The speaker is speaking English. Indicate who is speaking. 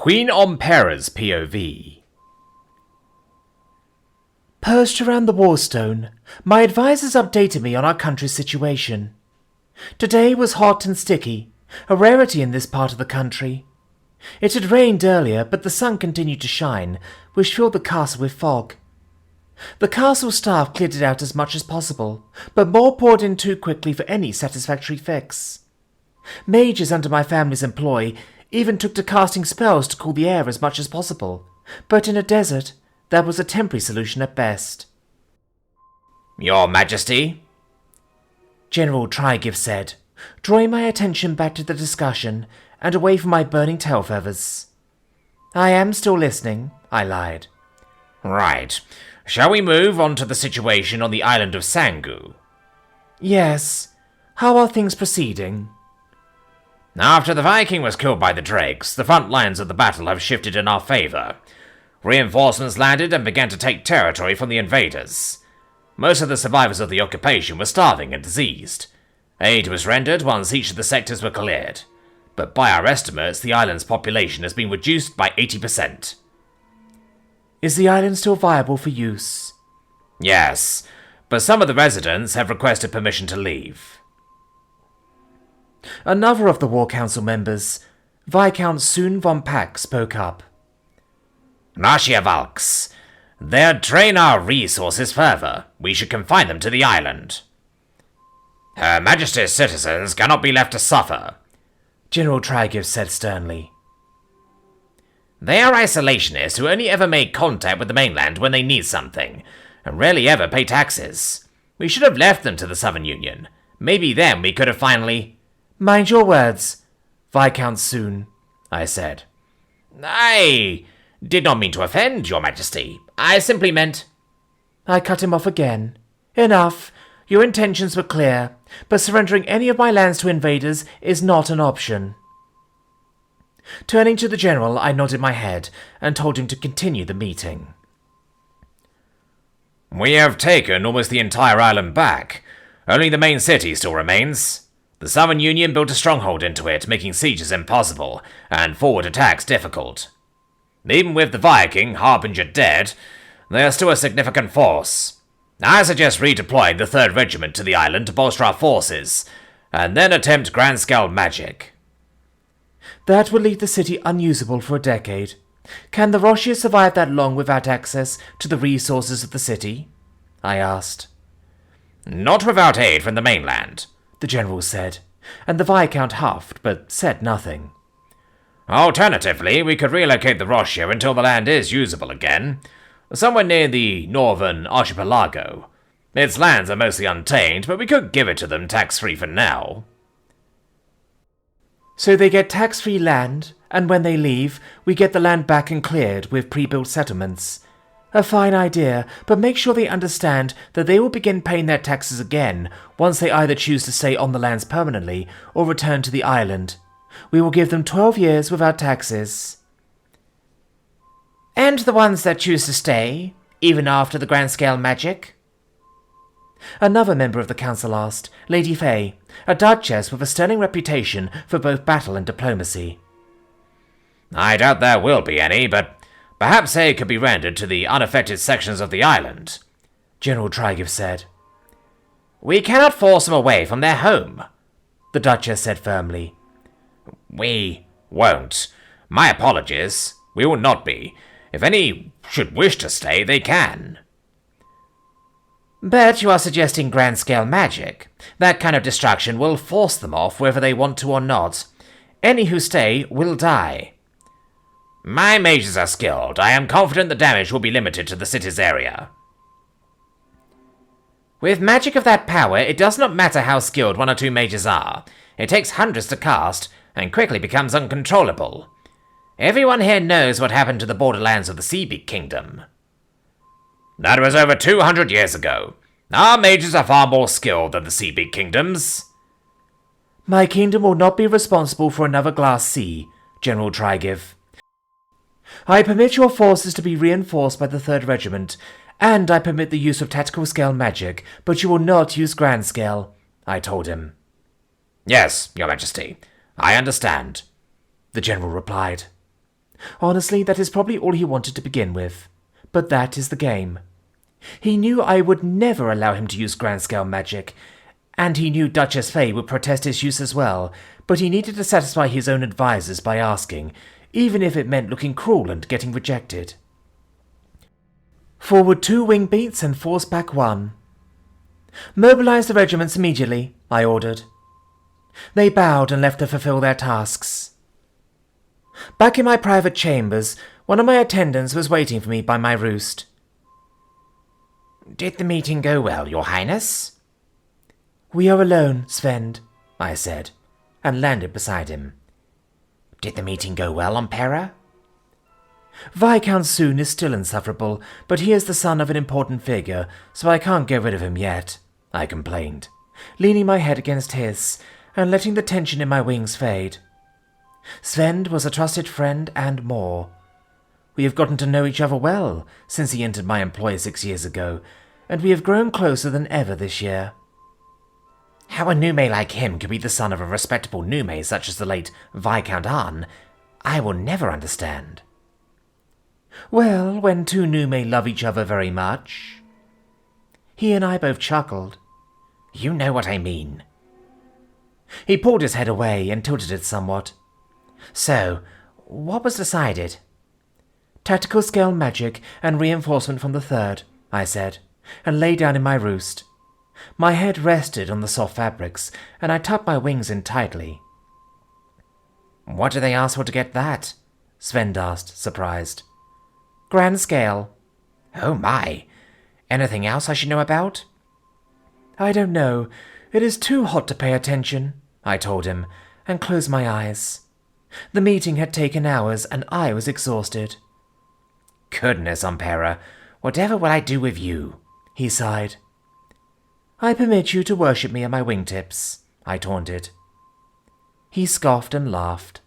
Speaker 1: Queen Ompera's POV.
Speaker 2: Perched around the Warstone, my advisors updated me on our country's situation. Today was hot and sticky, a rarity in this part of the country. It had rained earlier, but the sun continued to shine, which filled the castle with fog. The castle staff cleared it out as much as possible, but more poured in too quickly for any satisfactory fix. Mages under my family's employ even took to casting spells to cool the air as much as possible, but in a desert, that was a temporary solution at best.
Speaker 1: Your Majesty?
Speaker 2: General Trygiv said, drawing my attention back to the discussion and away from my burning tail feathers. I am still listening, I lied.
Speaker 1: Right. Shall we move on to the situation on the island of Sangu?
Speaker 2: Yes. How are things proceeding?
Speaker 1: After the Viking was killed by the Drakes, the front lines of the battle have shifted in our favour. Reinforcements landed and began to take territory from the invaders. Most of the survivors of the occupation were starving and diseased. Aid was rendered once each of the sectors were cleared, but by our estimates, the island's population has been reduced by 80%.
Speaker 2: Is the island still viable for use?
Speaker 1: Yes, but some of the residents have requested permission to leave.
Speaker 2: Another of the War Council members, Viscount Sun von Pack, spoke up.
Speaker 1: Nashia Valks, they'll drain our resources further. We should confine them to the island. Her Majesty's citizens cannot be left to suffer,
Speaker 2: General Trygiv said sternly.
Speaker 1: They are isolationists who only ever make contact with the mainland when they need something, and rarely ever pay taxes. We should have left them to the Southern Union. Maybe then we could have finally...
Speaker 2: Mind your words, Viscount Sun, I said.
Speaker 1: I did not mean to offend, Your Majesty. I simply meant...
Speaker 2: I cut him off again. Enough. Your intentions were clear, but surrendering any of my lands to invaders is not an option. Turning to the general, I nodded my head and told him to continue the meeting.
Speaker 1: We have taken almost the entire island back. Only the main city still remains. The Southern Union built a stronghold into it, making sieges impossible and forward attacks difficult. Even with the Viking Harbinger dead, they are still a significant force. I suggest redeploying the 3rd Regiment to the island to bolster our forces, and then attempt grand-scale magic.
Speaker 2: That would leave the city unusable for a decade. Can the Roshia survive that long without access to the resources of the city? I asked.
Speaker 1: Not without aid from the mainland,
Speaker 2: the general said, and the Viscount huffed but said nothing.
Speaker 1: Alternatively, we could relocate the Roshia until the land is usable again, somewhere near the northern archipelago. Its lands are mostly untamed, but we could give it to them tax-free for now.
Speaker 2: So they get tax-free land, and when they leave, we get the land back and cleared with pre-built settlements. A fine idea, but make sure they understand that they will begin paying their taxes again once they either choose to stay on the lands permanently or return to the island. We will give them 12 years without taxes. And the ones that choose to stay, even after the grand-scale magic? Another member of the council asked, Lady Faye, a duchess with a sterling reputation for both battle and diplomacy.
Speaker 1: I doubt there will be any, but perhaps aid could be rendered to the unaffected sections of the island,
Speaker 2: General Trygiv said.
Speaker 1: We cannot force them away from their home,
Speaker 2: the duchess said firmly.
Speaker 1: We won't. My apologies. We will not be. If any should wish to stay, they can.
Speaker 2: Bet you are suggesting grand-scale magic. That kind of destruction will force them off whether they want to or not. Any who stay will die.
Speaker 1: My mages are skilled. I am confident the damage will be limited to the city's area.
Speaker 2: With magic of that power, it does not matter how skilled 1 or 2 mages are. It takes hundreds to cast, and quickly becomes uncontrollable. Everyone here knows what happened to the borderlands of the Seabeak Kingdom.
Speaker 1: That was over 200 years ago. Our mages are far more skilled than the Seabeak Kingdoms.
Speaker 2: My kingdom will not be responsible for another glass sea, General Trygiv. I permit your forces to be reinforced by the 3rd Regiment, and I permit the use of tactical scale magic, but you will not use grand scale, I told him.
Speaker 1: Yes, Your Majesty, I understand,
Speaker 2: the general replied. Honestly, that is probably all he wanted to begin with. But that is the game. He knew I would never allow him to use grand-scale magic, and he knew Duchess Fay would protest his use as well, but he needed to satisfy his own advisors by asking, even if it meant looking cruel and getting rejected. Forward 2 wing beats and force back 1. Mobilize the regiments immediately, I ordered. They bowed and left to fulfill their tasks. Back in my private chambers, one of my attendants was waiting for me by my roost.
Speaker 1: Did the meeting go well, Your Highness?
Speaker 2: We are alone, Svend, I said, and landed beside him.
Speaker 1: Did the meeting go well, Ampera?
Speaker 2: Viscount Soon is still insufferable, but he is the son of an important figure, so I can't get rid of him yet, I complained, leaning my head against his and letting the tension in my wings fade. Svend was a trusted friend and more. We have gotten to know each other well since he entered my employ 6 years ago, and we have grown closer than ever this year.
Speaker 1: How a Nume like him could be the son of a respectable Nume such as the late Viscount Arn, I will never understand.
Speaker 2: Well, when two Nume love each other very much. He and I both chuckled.
Speaker 1: You know what I mean.
Speaker 2: He pulled his head away and tilted it somewhat.
Speaker 1: So, what was decided?
Speaker 2: Tactical scale magic and reinforcement from the third, I said, and lay down in my roost. My head rested on the soft fabrics, and I tucked my wings in tightly.
Speaker 1: What do they ask for to get that?
Speaker 2: Svend asked, surprised. Grand scale.
Speaker 1: Oh my. Anything else I should know about?
Speaker 2: I don't know. It is too hot to pay attention, I told him, and closed my eyes. The meeting had taken hours, and I was exhausted.
Speaker 1: Goodness, Ampera, whatever will I do with you?
Speaker 2: He sighed. I permit you to worship me at my wingtips, I taunted. He scoffed and laughed.